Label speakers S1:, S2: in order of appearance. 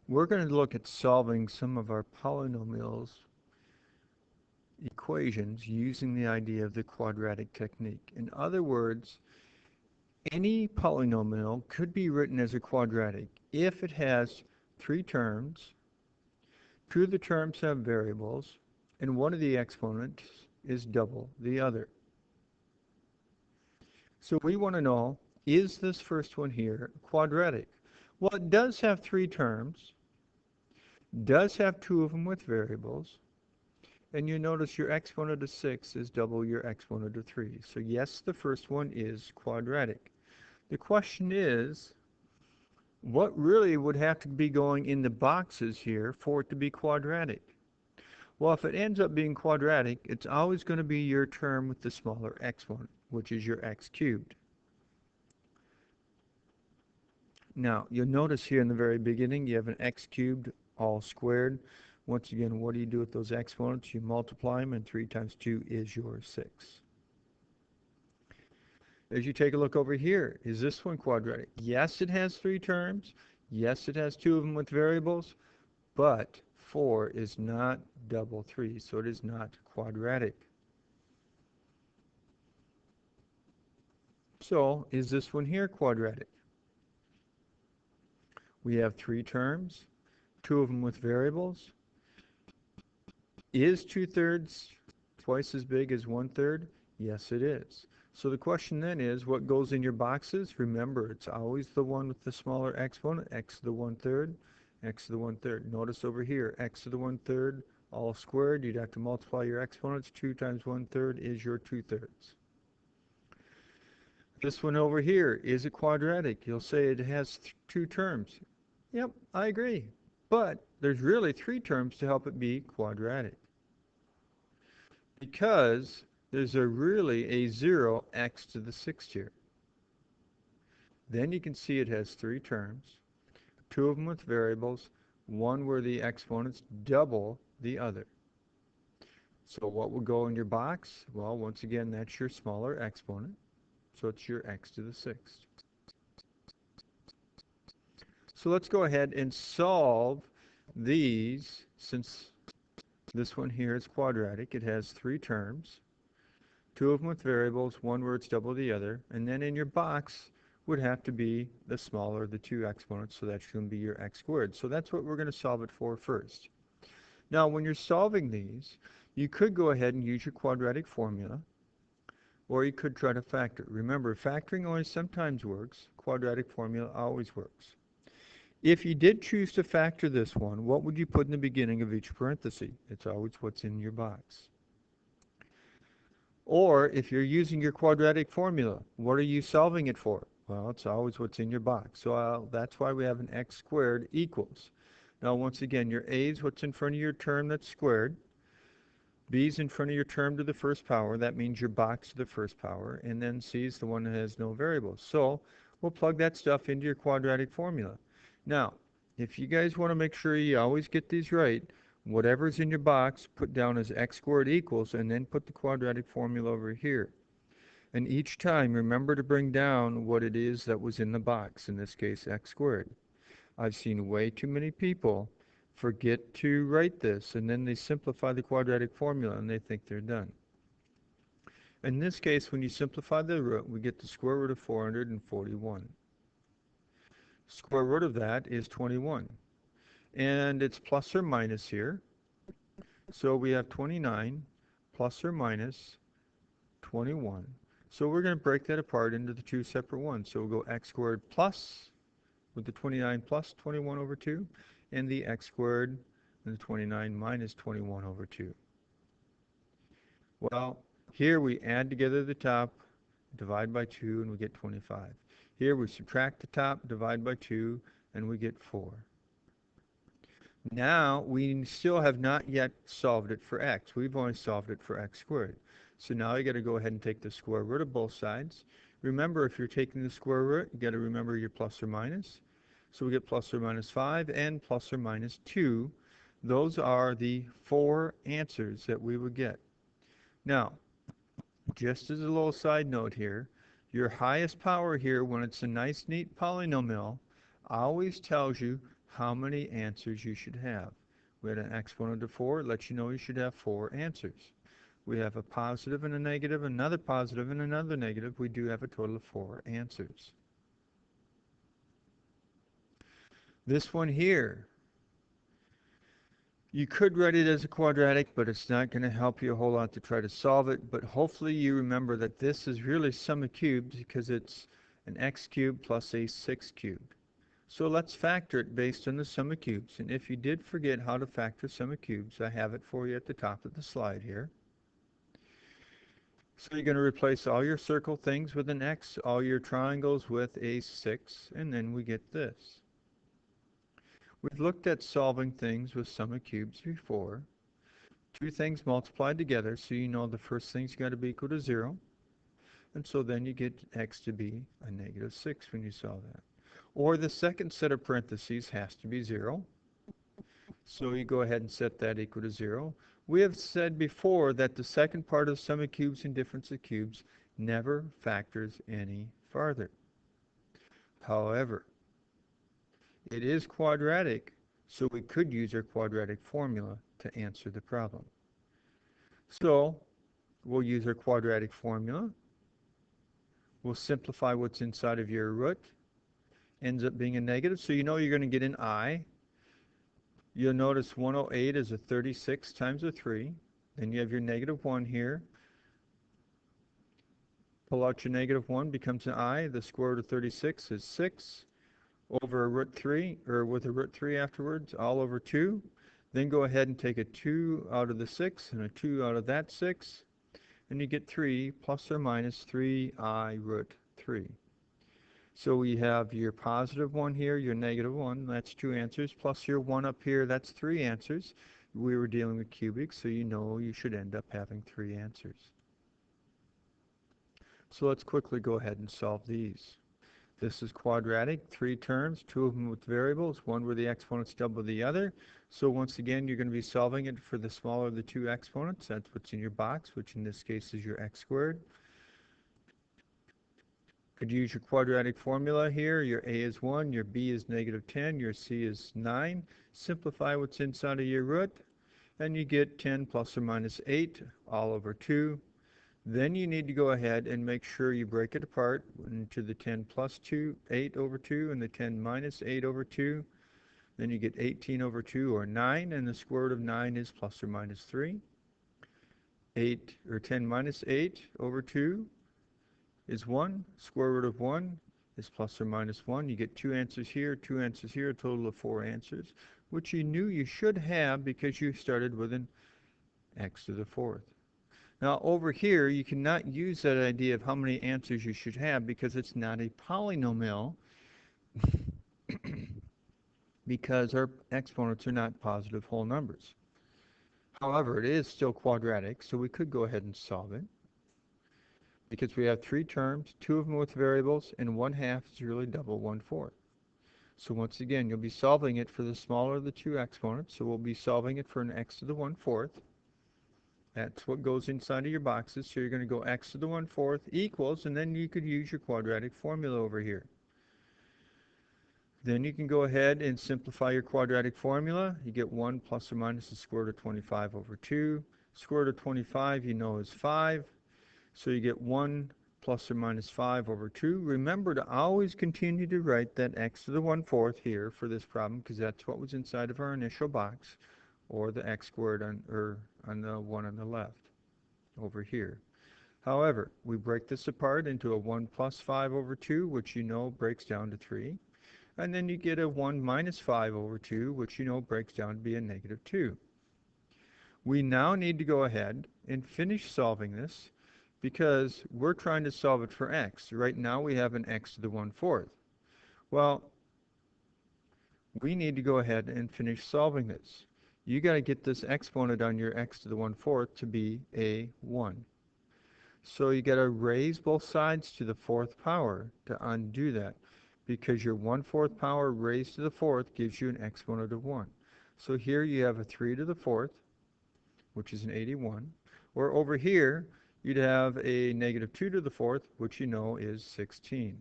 S1: We're going to look at solving some of our polynomials equations using the idea of the quadratic technique. In other words, any polynomial could be written as a quadratic if it has three terms, two of the terms have variables, and one of the exponents is double the other. So we want to know, is this first one here quadratic? Well, it does have three terms, does have two of them with variables, and you notice your exponent of 6 is double your exponent of 3. So yes, the first one is quadratic. The question is, what really would have to be going in the boxes here for it to be quadratic? Well, if it ends up being quadratic, it's always going to be your term with the smaller exponent, which is your x cubed. Now, you'll notice here in the very beginning, you have an x cubed all squared. Once again, what do you do with those exponents? You multiply them, and 3 times 2 is your 6. As you take a look over here, is this one quadratic? Yes, it has three terms. Yes, it has two of them with variables, but 4 is not double 3, so it is not quadratic. So, is this one here quadratic? We have three terms, two of them with variables. Is 2/3 twice as big as 1/3? Yes, it is. So the question then is, what goes in your boxes? Remember, it's always the one with the smaller exponent, x to the 1/3, x to the 1/3. Notice over here, x to the 1/3, all squared. You'd have to multiply your exponents. 2 times 1/3 is your 2/3. This one over here, is it quadratic? You'll say it has two terms. Yep, I agree. But there's really three terms to help it be quadratic. Because there's really a 0 x to the 6th here. Then you can see it has three terms, two of them with variables, one where the exponents double the other. So what will go in your box? Well, once again, that's your smaller exponent. So it's your x to the 6th. So let's go ahead and solve these. Since this one here is quadratic, it has three terms, two of them with variables, one where it's double the other, and then in your box would have to be the smaller of the two exponents, so that's going to be your x squared. So that's what we're going to solve it for first. Now, when you're solving these, you could go ahead and use your quadratic formula, or you could try to factor. Remember, factoring only sometimes works. Quadratic formula always works. If you did choose to factor this one, what would you put in the beginning of each parenthesis? It's always what's in your box. Or if you're using your quadratic formula, what are you solving it for? Well, it's always what's in your box. So that's why we have an x squared equals. Now, once again, your a is what's in front of your term that's squared. B is in front of your term to the first power. That means your box to the first power. And then c is the one that has no variables. So we'll plug that stuff into your quadratic formula. Now, if you guys want to make sure you always get these right, whatever's in your box, put down as x squared equals, and then put the quadratic formula over here. And each time, remember to bring down what it is that was in the box, in this case, x squared. I've seen way too many people forget to write this, and then they simplify the quadratic formula, and they think they're done. In this case, when you simplify the root, we get the square root of 441. Square root of that is 21. And it's plus or minus here. So we have 29 plus or minus 21. So we're going to break that apart into the two separate ones. So we'll go x squared plus, with the 29 plus 21 over 2, and the x squared and the 29 minus 21 over 2. Well, here we add together the top, divide by 2, and we get 25. Here we subtract the top, divide by 2, and we get 4. Now, we still have not yet solved it for x. We've only solved it for x squared. So now you got to go ahead and take the square root of both sides. Remember, if you're taking the square root, you got to remember your plus or minus. So we get plus or minus 5 and plus or minus 2. Those are the four answers that we would get. Now, just as a little side note here, your highest power here, when it's a nice, neat polynomial, always tells you how many answers you should have. We had an exponent of 4. It lets you know you should have 4 answers. We have a positive and a negative, another positive and another negative. We do have a total of 4 answers. This one here, you could write it as a quadratic, but it's not going to help you a whole lot to try to solve it. But hopefully you remember that this is really sum of cubes because it's an x cubed plus a 6 cubed. So let's factor it based on the sum of cubes. And if you did forget how to factor sum of cubes, I have it for you at the top of the slide here. So you're going to replace all your circle things with an x, all your triangles with a 6, and then we get this. We've looked at solving things with sum of cubes before. Two things multiplied together, so you know the first thing's got to be equal to 0. And so then you get x to be a negative 6 when you solve that. Or the second set of parentheses has to be 0. So you go ahead and set that equal to 0. We have said before that the second part of sum of cubes and difference of cubes never factors any farther. However, it is quadratic, so we could use our quadratic formula to answer the problem. So we'll use our quadratic formula. We'll simplify what's inside of your root. Ends up being a negative, so you know you're going to get an I. You'll notice 108 is a 36 times a 3. Then you have your negative 1 here. Pull out your negative 1, becomes an I. The square root of 36 is 6 over a root 3, or with a root 3 afterwards, all over 2. Then go ahead and take a 2 out of the 6 and a 2 out of that 6. And you get 3 plus or minus 3I root 3. So we have your positive 1 here, your negative 1, that's 2 answers, plus your 1 up here, that's 3 answers. We were dealing with cubic, so you know you should end up having 3 answers. So let's quickly go ahead and solve these. This is quadratic, 3 terms, 2 of them with variables, 1 where the exponents double the other. So once again, you're going to be solving it for the smaller of the 2 exponents. That's what's in your box, which in this case is your x squared. Could use your quadratic formula here. Your a is 1, your b is negative 10, your c is 9. Simplify what's inside of your root, and you get 10 plus or minus 8 all over 2. Then you need to go ahead and make sure you break it apart into the 10 plus 2, 8 over 2, and the 10 minus 8 over 2. Then you get 18 over 2, or 9, and the square root of 9 is plus or minus 3. 8, or 10 minus 8 over 2 is 1. Square root of 1 is plus or minus 1. You get 2 answers here, 2 answers here, a total of 4 answers, which you knew you should have because you started with an x to the 4th. Now over here, you cannot use that idea of how many answers you should have because it's not a polynomial because our exponents are not positive whole numbers. However, it is still quadratic, so we could go ahead and solve it. Because we have 3 terms, 2 of them with variables, and 1/2 is really double 1/4. So once again, you'll be solving it for the smaller of the 2 exponents. So we'll be solving it for an x to the 1/4. That's what goes inside of your boxes. So you're going to go x to the 1/4 equals, and then you could use your quadratic formula over here. Then you can go ahead and simplify your quadratic formula. You get 1 plus or minus the square root of 25 over 2. Square root of 25 you know is 5. So you get 1 plus or minus 5 over 2. Remember to always continue to write that x to the 1/4 here for this problem because that's what was inside of our initial box, or the x squared on the one on the left over here. However, we break this apart into a 1 plus 5 over 2, which you know breaks down to 3. And then you get a 1 minus 5 over 2, which you know breaks down to be a negative 2. We now need to go ahead and finish solving this because we're trying to solve it for x. Right now we have an x to the 1/4. Well, we need to go ahead and finish solving this. You got to get this exponent on your x to the 1/4 to be a 1. So you got to raise both sides to the 4th power to undo that because your 1/4 power raised to the 4th gives you an exponent of 1. So here you have a 3 to the 4th, which is an 81. Or over here, you'd have a negative 2 to the 4th, which you know is 16.